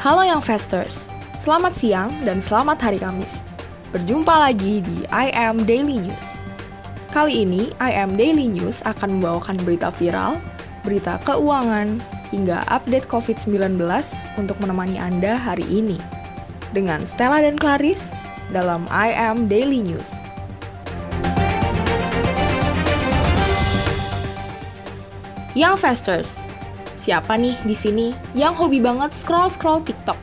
Halo Young Festers, selamat siang dan selamat hari Kamis. Berjumpa lagi di I Am Daily News. Kali ini, I Am Daily News akan membawakan berita viral, berita keuangan, hingga update COVID-19 untuk menemani Anda hari ini. Dengan Stella dan Clarice dalam I Am Daily News. Young Festers, siapa nih di sini yang hobi banget scroll-scroll TikTok?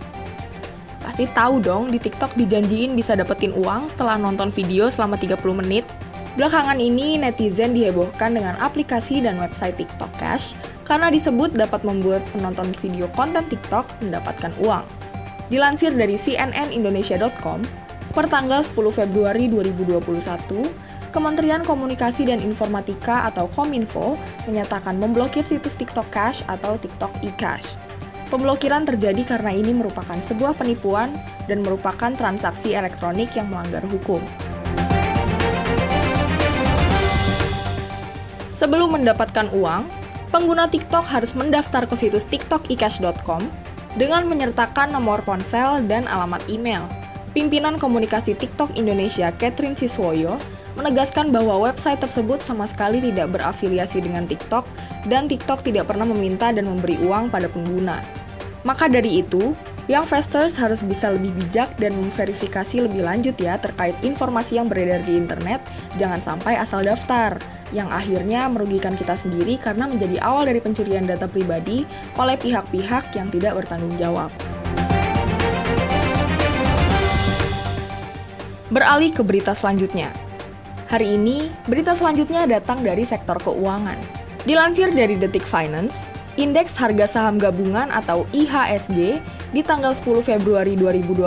Pasti tahu dong, di TikTok dijanjiin bisa dapetin uang setelah nonton video selama 30 menit. Belakangan ini, netizen dihebohkan dengan aplikasi dan website TikTok Cash karena disebut dapat membuat penonton video konten TikTok mendapatkan uang. Dilansir dari cnnindonesia.com, per tanggal 10 Februari 2021, Kementerian Komunikasi dan Informatika atau Kominfo menyatakan memblokir situs TikTok Cash atau TikTok e-Cash. Pemblokiran terjadi karena ini merupakan sebuah penipuan dan merupakan transaksi elektronik yang melanggar hukum. Sebelum mendapatkan uang, pengguna TikTok harus mendaftar ke situs tiktokecash.com dengan menyertakan nomor ponsel dan alamat email. Pimpinan Komunikasi TikTok Indonesia, Catherine Siswoyo, menegaskan bahwa website tersebut sama sekali tidak berafiliasi dengan TikTok dan TikTok tidak pernah meminta dan memberi uang pada pengguna. Maka dari itu, Young Festers harus bisa lebih bijak dan memverifikasi lebih lanjut ya terkait informasi yang beredar di internet, jangan sampai asal daftar, yang akhirnya merugikan kita sendiri karena menjadi awal dari pencurian data pribadi oleh pihak-pihak yang tidak bertanggung jawab. Beralih ke berita selanjutnya. Hari ini, berita selanjutnya datang dari sektor keuangan. Dilansir dari Detik Finance, Indeks Harga Saham Gabungan atau IHSG di tanggal 10 Februari 2021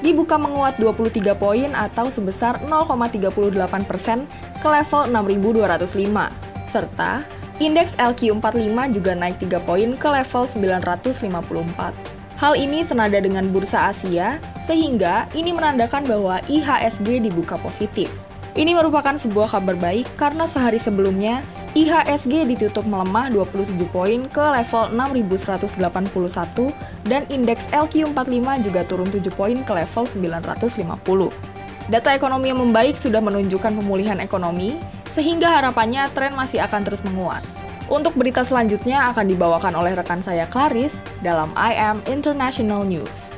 dibuka menguat 23 poin atau sebesar 0,38% ke level 6.205, serta Indeks LQ45 juga naik 3 poin ke level 954. Hal ini senada dengan bursa Asia, sehingga ini menandakan bahwa IHSG dibuka positif. Ini merupakan sebuah kabar baik karena sehari sebelumnya IHSG ditutup melemah 27 poin ke level 6.181 dan indeks LQ45 juga turun 7 poin ke level 950. Data ekonomi yang membaik sudah menunjukkan pemulihan ekonomi, sehingga harapannya tren masih akan terus menguat. Untuk berita selanjutnya akan dibawakan oleh rekan saya Clarice dalam I Am International News.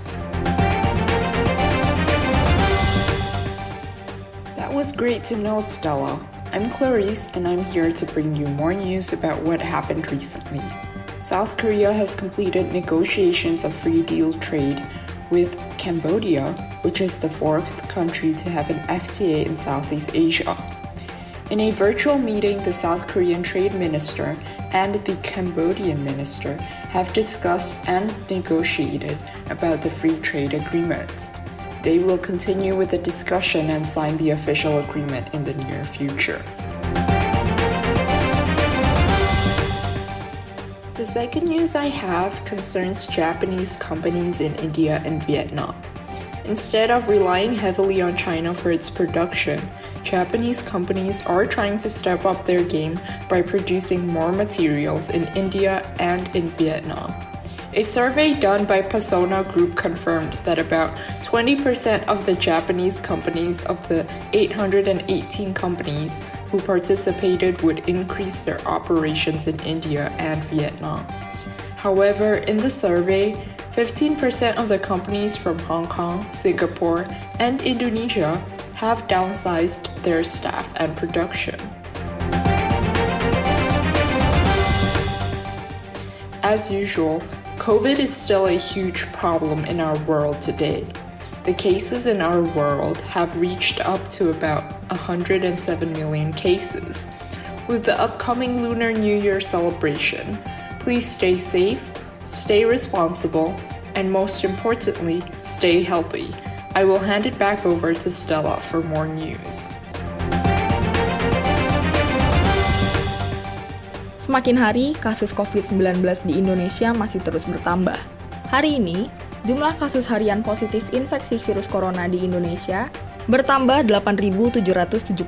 That was great to know, Stella. I'm Clarice, and I'm here to bring you more news about what happened recently. South Korea has completed negotiations of free deal trade with Cambodia, which is the fourth country to have an FTA in Southeast Asia. In a virtual meeting, the South Korean Trade Minister and the Cambodian Minister have discussed and negotiated about the free trade agreement. They will continue with the discussion and sign the official agreement in the near future. The second news I have concerns Japanese companies in India and Vietnam. Instead of relying heavily on China for its production, Japanese companies are trying to step up their game by producing more materials in India and in Vietnam. A survey done by Pasona Group confirmed that about 20% of the Japanese companies of the 818 companies who participated would increase their operations in India and Vietnam. However, in the survey, 15% of the companies from Hong Kong, Singapore, and Indonesia have downsized their staff and production. As usual, COVID is still a huge problem in our world today. The cases in our world have reached up to about 107 million cases. With the upcoming Lunar New Year celebration, please stay safe, stay responsible, and most importantly, stay healthy. I will hand it back over to Stella for more news. Semakin hari, kasus COVID-19 di Indonesia masih terus bertambah. Hari ini, jumlah kasus harian positif infeksi virus corona di Indonesia bertambah 8.776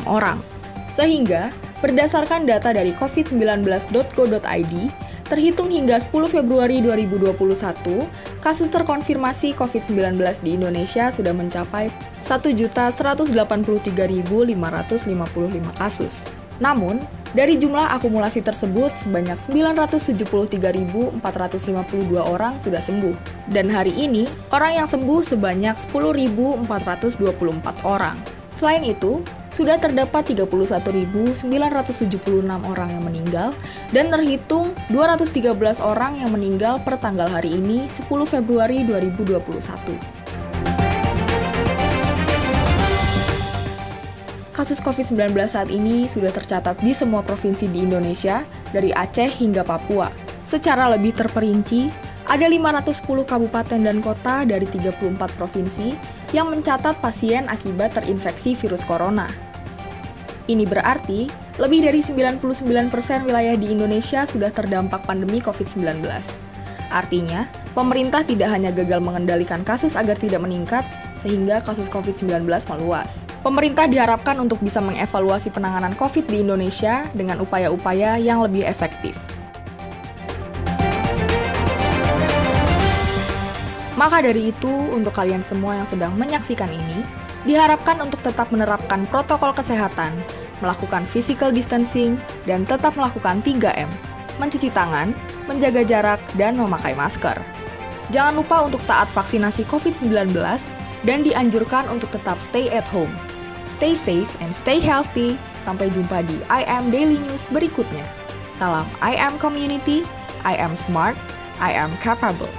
orang. Sehingga, berdasarkan data dari covid19.go.id, terhitung hingga 10 Februari 2021, kasus terkonfirmasi COVID-19 di Indonesia sudah mencapai 1.183.555 kasus. Namun, dari jumlah akumulasi tersebut, sebanyak 973.452 orang sudah sembuh. Dan hari ini, orang yang sembuh sebanyak 10.424 orang. Selain itu, sudah terdapat 31.976 orang yang meninggal, dan terhitung 213 orang yang meninggal per tanggal hari ini, 10 Februari 2021. Kasus COVID-19 saat ini sudah tercatat di semua provinsi di Indonesia, dari Aceh hingga Papua. Secara lebih terperinci, ada 510 kabupaten dan kota dari 34 provinsi yang mencatat pasien akibat terinfeksi virus corona. Ini berarti, lebih dari 99% wilayah di Indonesia sudah terdampak pandemi COVID-19. Artinya, pemerintah tidak hanya gagal mengendalikan kasus agar tidak meningkat, sehingga kasus COVID-19 meluas. Pemerintah diharapkan untuk bisa mengevaluasi penanganan COVID di Indonesia dengan upaya-upaya yang lebih efektif. Maka dari itu, untuk kalian semua yang sedang menyaksikan ini, diharapkan untuk tetap menerapkan protokol kesehatan, melakukan physical distancing, dan tetap melakukan 3M, mencuci tangan, menjaga jarak, dan memakai masker. Jangan lupa untuk taat vaksinasi COVID-19, dan dianjurkan untuk tetap stay at home. Stay safe and stay healthy. Sampai jumpa di I Am Daily News berikutnya. Salam I Am Community, I Am Smart, I Am Capable.